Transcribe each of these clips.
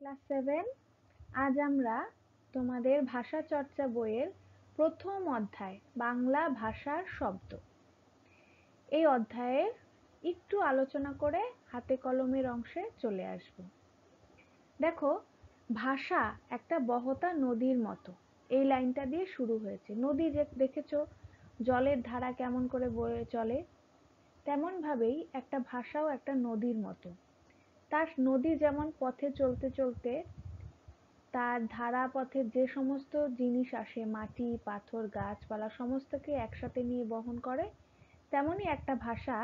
Class 7। আজ আমরা তোমাদের ভাষা চর্চা বইয়ের প্রথম অধ্যায় বাংলা ভাষার শব্দ এই অধ্যায়ের একটু আলোচনা করে হাতে কলমের অংশে চলে আসব। দেখো, ভাষা একটা বহতা নদীর মতো। এই লাইনটা দিয়ে শুরু হয়েছে। নদী যে দেখেছো জলের ধারা কেমন করে বয়ে চলে, তেমন ভাবেই একটা ভাষাও একটা নদীর মতো। তার নদী যেমন পথে চলতে চলতে তার ধারা পথে যে সমস্ত জিনিস আসে, মাটি, পাথর, গাছপালা সমস্তকে একসাথে নিয়ে বহন করে, তেমনি একটা ভাষা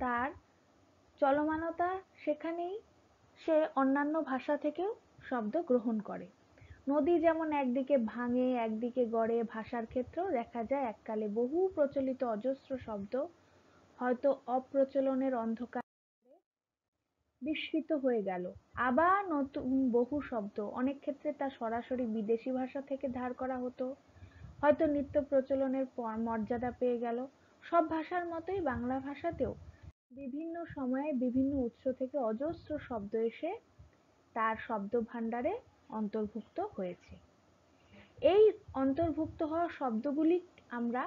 তার চলমানতা সেখানেই সে অন্যান্য ভাষা থেকেও শব্দ গ্রহণ করে। নদী যেমন একদিকে ভাঙে একদিকে গড়ে, ভাষার ক্ষেত্রেও দেখা যায় এককালে বহু প্রচলিত অজস্র শব্দ হয়তো অপ্রচলনের অন্ধকার বিস্মৃত হয়ে গেল। আবার নতুন বহু শব্দ, অনেক ক্ষেত্রে তা সরাসরি বিদেশি ভাষা থেকে ধার করা হতো, হয়তো নিত্য প্রচলনের মর্যাদা পেয়ে গেল। সব ভাষার মতোই বাংলা ভাষাতেও বিভিন্ন সময়ে বিভিন্ন উৎস থেকে অজস্র শব্দ এসে তার শব্দ ভাণ্ডারে অন্তর্ভুক্ত হয়েছে। এই অন্তর্ভুক্ত হওয়া শব্দগুলি আমরা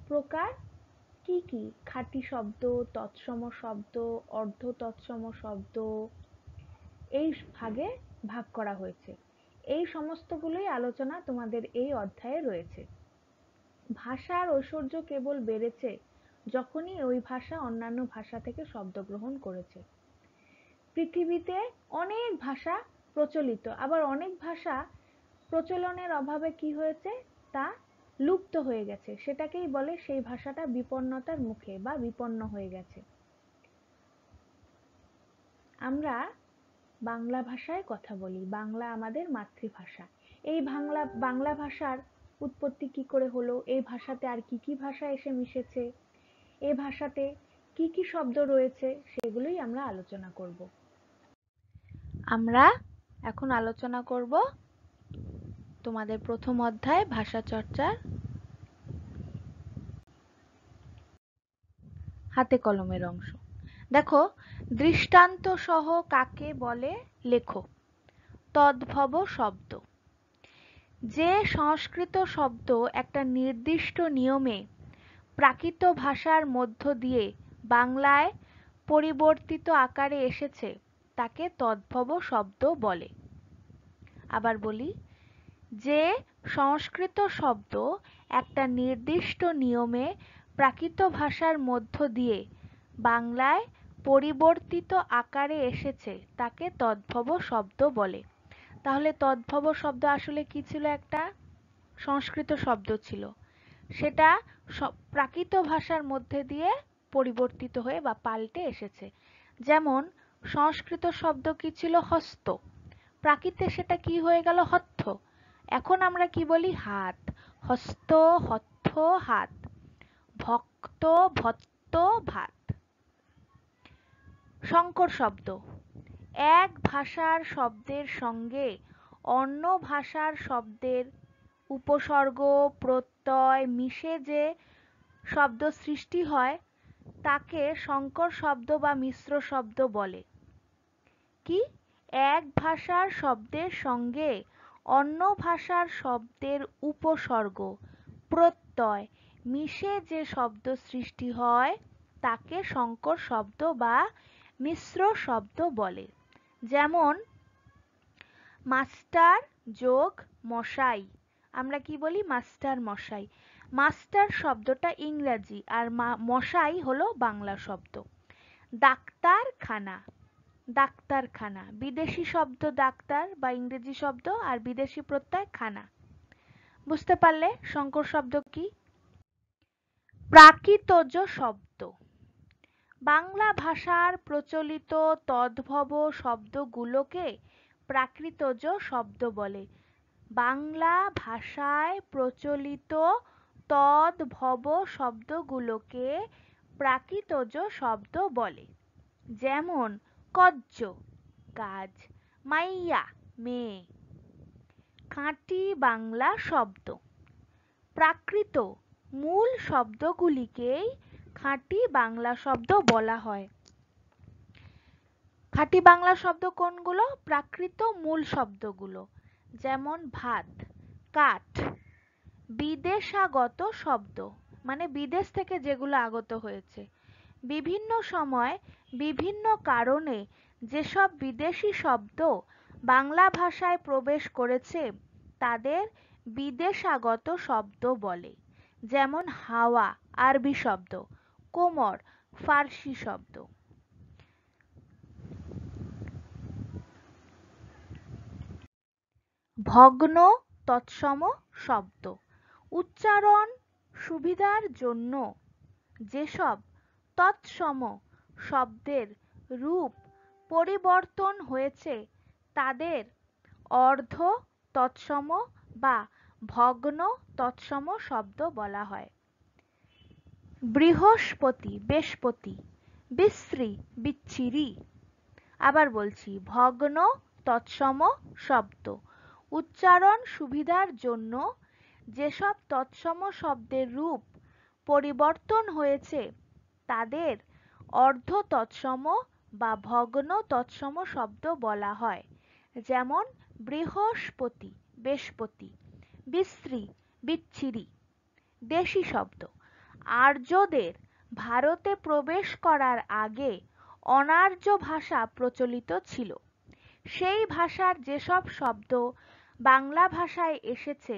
প্রকার কি কি? খাঁটি শব্দ, তৎসম শব্দ, অর্ধ তৎসম শব্দ, এই ভাগে ভাগ করা হয়েছে। এই সমস্তগুলোই আলোচনা তোমাদের এই অধ্যায়ে রয়েছে। ভাষার ঐশ্বর্য কেবল বেড়েছে যখনই ওই ভাষা অন্যান্য ভাষা থেকে শব্দ গ্রহণ করেছে। পৃথিবীতে অনেক ভাষা প্রচলিত, আবার অনেক ভাষা প্রচলনের অভাবে কি হয়েছে, তা লুপ্ত হয়ে গেছে। সেটাকেই বলে সেই ভাষাটা বিপন্নতার মুখে বা বিপন্ন হয়ে গেছে। আমরা বাংলা ভাষায় কথা বলি, বাংলা আমাদের মাতৃভাষা। এই বাংলা ভাষার উৎপত্তি কি করে হলো, এই ভাষাতে আর কি কি ভাষা এসে মিশেছে, এই ভাষাতে কি কি শব্দ রয়েছে, সেগুলোই আমরা আলোচনা করব। আমরা এখন আলোচনা করব তোমাদের প্রথম অধ্যায় ভাষা চর্চার হাতে কলমের অংশ। দেখো, দৃষ্টান্ত সহ কাকে বলে লেখো। তদ্ভব শব্দ। যে সংস্কৃত শব্দ একটা নির্দিষ্ট নিয়মে প্রাকৃত ভাষার মধ্য দিয়ে বাংলায় পরিবর্তিত আকারে এসেছে তাকে তদ্ভব শব্দ বলে। আবার বলি, যে সংস্কৃত শব্দ একটা নির্দিষ্ট নিয়মে প্রাকৃত ভাষার মধ্য দিয়ে বাংলায় পরিবর্তিত আকারে এসেছে তাকে তদ্ভব শব্দ বলে। তাহলে তদ্ভব শব্দ আসলে কি ছিল? একটা সংস্কৃত শব্দ ছিল, সেটা প্রাকৃত ভাষার মধ্যে দিয়ে পরিবর্তিত হয়ে বা পাল্টে এসেছে। যেমন সংস্কৃত শব্দ কি ছিল? হস্ত। প্রাকৃতে সেটা কি হয়ে গেল? হত্থ। এখন আমরা কি বলি? হাত। হস্ত, হত্থ, হাত। ভক্ত, ভত্ত, ভাত। সংকর শব্দ। এক ভাষার শব্দের সঙ্গে অন্য ভাষার শব্দের উপসর্গ প্রত্যয় মিশে যে শব্দ সৃষ্টি হয় তাকে সংকর শব্দ বা মিশ্র শব্দ বলে। কি? এক ভাষার শব্দের সঙ্গে অন্য ভাষার শব্দের উপসর্গ প্রত্যয় মিশে যে শব্দ সৃষ্টি হয় তাকে সংকর শব্দ বা মিশ্র শব্দ বলে। যেমন মাস্টার যোগ মশাই, আমরা কি বলি? মাস্টার মশাই। মাস্টার শব্দটা ইংরাজি আর মশাই হলো বাংলা শব্দ। ডাক্তারখানা, ডাক্তারখানা বিদেশি শব্দ ডাক্তার বা ইংরেজি শব্দ, আর বিদেশি প্রত্যয় খানা। বুঝতে পারলে সংকর শব্দ কি? প্রাকৃতজ শব্দ। বাংলা ভাষার প্রচলিত তদ্ভব শব্দগুলোকে প্রাকৃতজ শব্দ বলে। বাংলা ভাষায় প্রচলিত তদ্ভব শব্দগুলোকে প্রাকৃতজ শব্দ বলে। যেমন কজ্জ কাজ, মাইয়া মেয়ে। খাঁটি বাংলা শব্দ। প্রাকৃত মূল শব্দগুলিকেই খাঁটি বাংলা শব্দ বলা হয়। খাঁটি বাংলা শব্দ কোনগুলো? প্রাকৃত মূল শব্দগুলো, যেমন ভাত, কাঠ। বিদেশাগত শব্দ মানে বিদেশ থেকে যেগুলো আগত হয়েছে। বিভিন্ন সময় বিভিন্ন কারণে যেসব বিদেশি শব্দ বাংলা ভাষায় প্রবেশ করেছে তাদের বিদেশাগত শব্দ বলে। যেমন হাওয়া আরবি শব্দ, কোমর ফার্সি শব্দ। ভগ্ন তৎসম শব্দ উচ্চারণ সুবিধার জন্য যেসব তৎসম শব্দের রূপ পরিবর্তন হয়েছে তাদের অর্ধ তৎসম বা ভগ্ন তৎসম শব্দ বলা হয়। বৃহস্পতি বৃহস্পতি, বিশ্রী বিচ্ছিরি। আবার বলছি, ভগ্ন তৎসম শব্দ উচ্চারণ সুবিধার জন্য যেসব তৎসম শব্দের রূপ পরিবর্তন হয়েছে তাদের অর্ধ তৎসম বা ভগ্ন তৎসম শব্দ বলা হয়। যেমন বৃহস্পতি বৃহস্পতি, বিশ্রী বিচ্ছিরি। দেশি শব্দ আর্যদের ভারতে প্রবেশ করার আগে অনার্য ভাষা প্রচলিত ছিল। সেই ভাষার যেসব শব্দ বাংলা ভাষায় এসেছে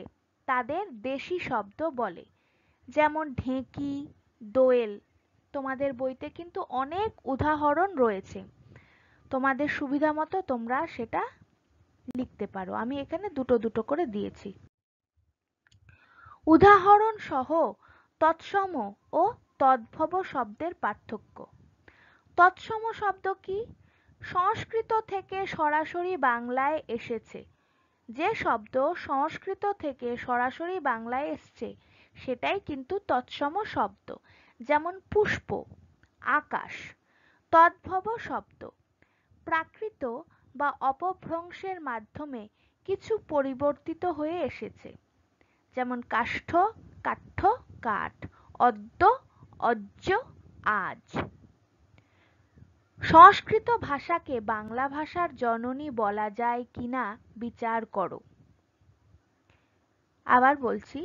তাদের দেশি শব্দ বলে। যেমন ঢেঁকি, দোয়েল। তোমাদের বইতে কিন্তু অনেক উদাহরণ রয়েছে, তোমাদের সুবিধা মতো তোমরা সেটা লিখতে পারো। আমি এখানে দুটো দুটো করে দিয়েছি। উদাহরণ সহ তৎসম ও তদ্ভব শব্দের পার্থক্য। তৎসম শব্দ কি? সংস্কৃত থেকে সরাসরি বাংলায় এসেছে। যে শব্দ সংস্কৃত থেকে সরাসরি বাংলায় এসছে সেটাই কিন্তু তৎসম শব্দ। যেমন পুষ্প, আকাশ। তদ্ভব শব্দ প্রাকৃত বা অপভ্রংশের মাধ্যমে কিছু পরিবর্তিত হয়ে এসেছে। যেমন কাষ্ঠ, কাঠ্য, কাঠ। অদ্য, অজ্য, আজ। সংস্কৃত ভাষাকে বাংলা ভাষার জননী বলা যায় কিনা বিচার করো। আবার বলছি,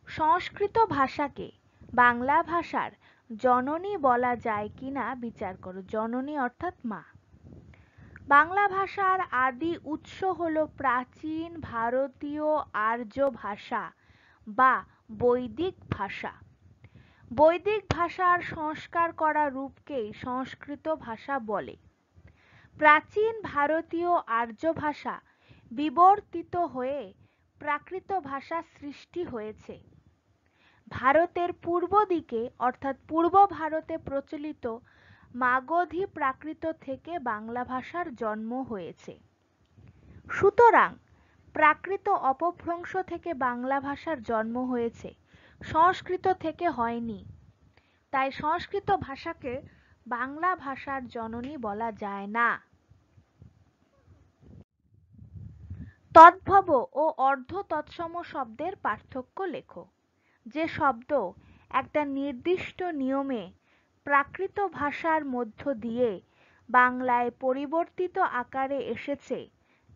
সংস্কৃত ভাষাকে বাংলা ভাষার জননী বলা যায় কিনা বিচার করো। জননী অর্থাৎ মা। বাংলা ভাষার আদি উৎস হলো প্রাচীন ভারতীয় আর্য ভাষা বা বৈদিক ভাষা। বৈদিক ভাষার সংস্কার করা রূপকেই সংস্কৃত ভাষা বলে। প্রাচীন ভারতীয় আর্য ভাষা বিবর্তিত হয়ে প্রাকৃত ভাষা সৃষ্টি হয়েছে। ভারতের পূর্ব দিকে অর্থাৎ পূর্ব ভারতে প্রচলিত মাগধী প্রাকৃত থেকে বাংলা ভাষার জন্ম হয়েছে। সুতরাং প্রাকৃত অপভ্রংশ থেকে বাংলা ভাষার জন্ম হয়েছে, সংস্কৃত থেকে হয়নি। তাই সংস্কৃত ভাষাকে বাংলা ভাষার জননী বলা যায় না। তদ্ভব ও অর্ধ তৎসম শব্দের পার্থক্য লেখো। যে শব্দ একটা নির্দিষ্ট নিয়মে প্রাকৃত ভাষার মধ্য দিয়ে বাংলায় পরিবর্তিত আকারে এসেছে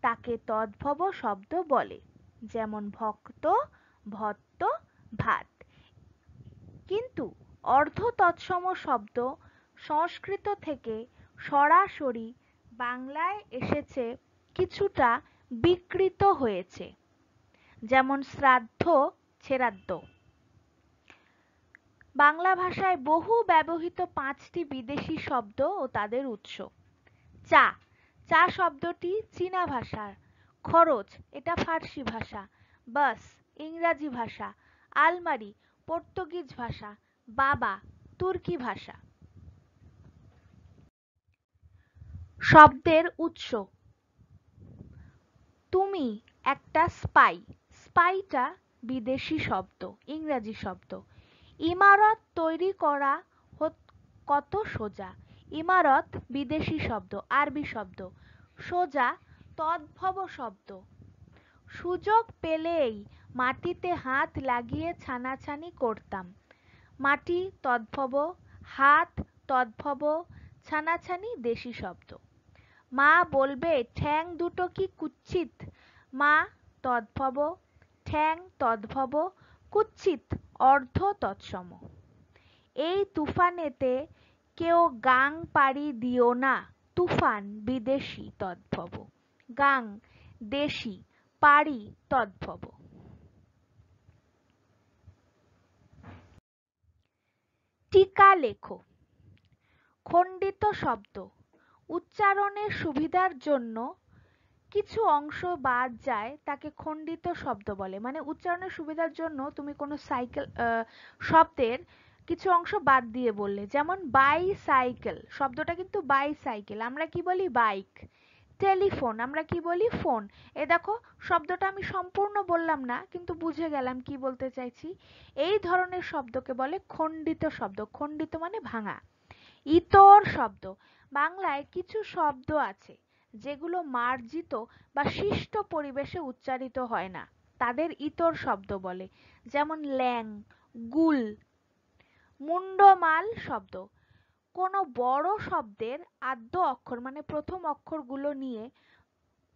তাকে তদ্ভব শব্দ বলে। যেমন ভক্ত, ভট্ট, ভাত। কিন্তু অর্ধ তৎসম শব্দ সংস্কৃত থেকে সরাসরি বাংলায় এসেছে, কিছুটা বিকৃত হয়েছে। যেমন শ্রাদ্ধ, ছেরাদ্দ। বাংলা ভাষায় বহু ব্যবহৃত 5টি বিদেশি শব্দ ও তাদের উৎস। চা, চা শব্দটি চীনা ভাষার। খরচ, এটা ফার্সি ভাষা। বাস, ইংরাজি ভাষা। আলমারি, পর্তুগিজ ভাষা। বাবা, তুর্কি ভাষা। শব্দের উৎস। তুমি একটা স্পাই, স্পাইটা বিদেশি শব্দ, ইংরাজি শব্দ। ইমারত তৈরি করা কত সোজা, ইমারত বিদেশি শব্দ, আরবি শব্দ। সোজা তদ্ভব শব্দ। সুযোগ পেলেই মাটিতে হাত লাগিয়ে ছানাছানি করতাম, মাটি তদ্ভব, হাত তদ্ভব, ছানাছানি দেশি শব্দ। মা বলবে ঠ্যাং দুটো কি কুৎসিত, মা তদ্ভব, ঠ্যাং তদ্ভব, কুৎসিত অর্ধ তৎসম। এই তুফানেতে কেউ গাং পাড়ি দিও না, তুফান বিদেশি তদ্ভব, গাং দেশি, পাড়ি তদ্ভব। টিকা লেখো। খণ্ডিত শব্দ উচ্চারণের সুবিধার জন্য কিছু অংশ বাদ যায় তাকে খণ্ডিত শব্দ বলে। মানে উচ্চারণের সুবিধার জন্য তুমি কোনো শব্দের কিছু অংশ বাদ দিয়ে বললে, যেমন বাইসাইকেল শব্দটা কিন্তু বাইসাইকেল, আমরা কি বলি বাইক। টেলিফোন আমরা কি বলি ফোন। এ দেখো শব্দটা আমি সম্পূর্ণ বললাম না, কিন্তু বুঝে গেলাম কি বলতে চাইছি। এই ধরনের শব্দকে বলে খণ্ডিত শব্দ। খণ্ডিত মানে ভাঙা। ইতর শব্দ বাংলায় কিছু শব্দ আছে যেগুলো মার্জিত বা শিষ্ট পরিবেশে উচ্চারিত হয় না, তাদের ইতর শব্দ বলে, যেমন ল্যাং, গুল। মুন্ডমাল শব্দ কোনো বড় শব্দের আদ্য অক্ষর মানে প্রথম অক্ষরগুলো নিয়ে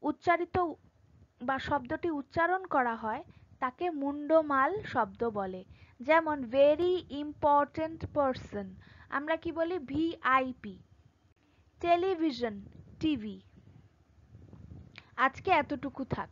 উচ্চারিত বা শব্দটি উচ্চারণ করা হয় তাকে মুন্ডমাল শব্দ বলে, যেমন ভেরি ইম্পর্টেন্ট পারসন আমরা কি বলি ভিআইপি। Television TV. আজকে এতটুকু থাক।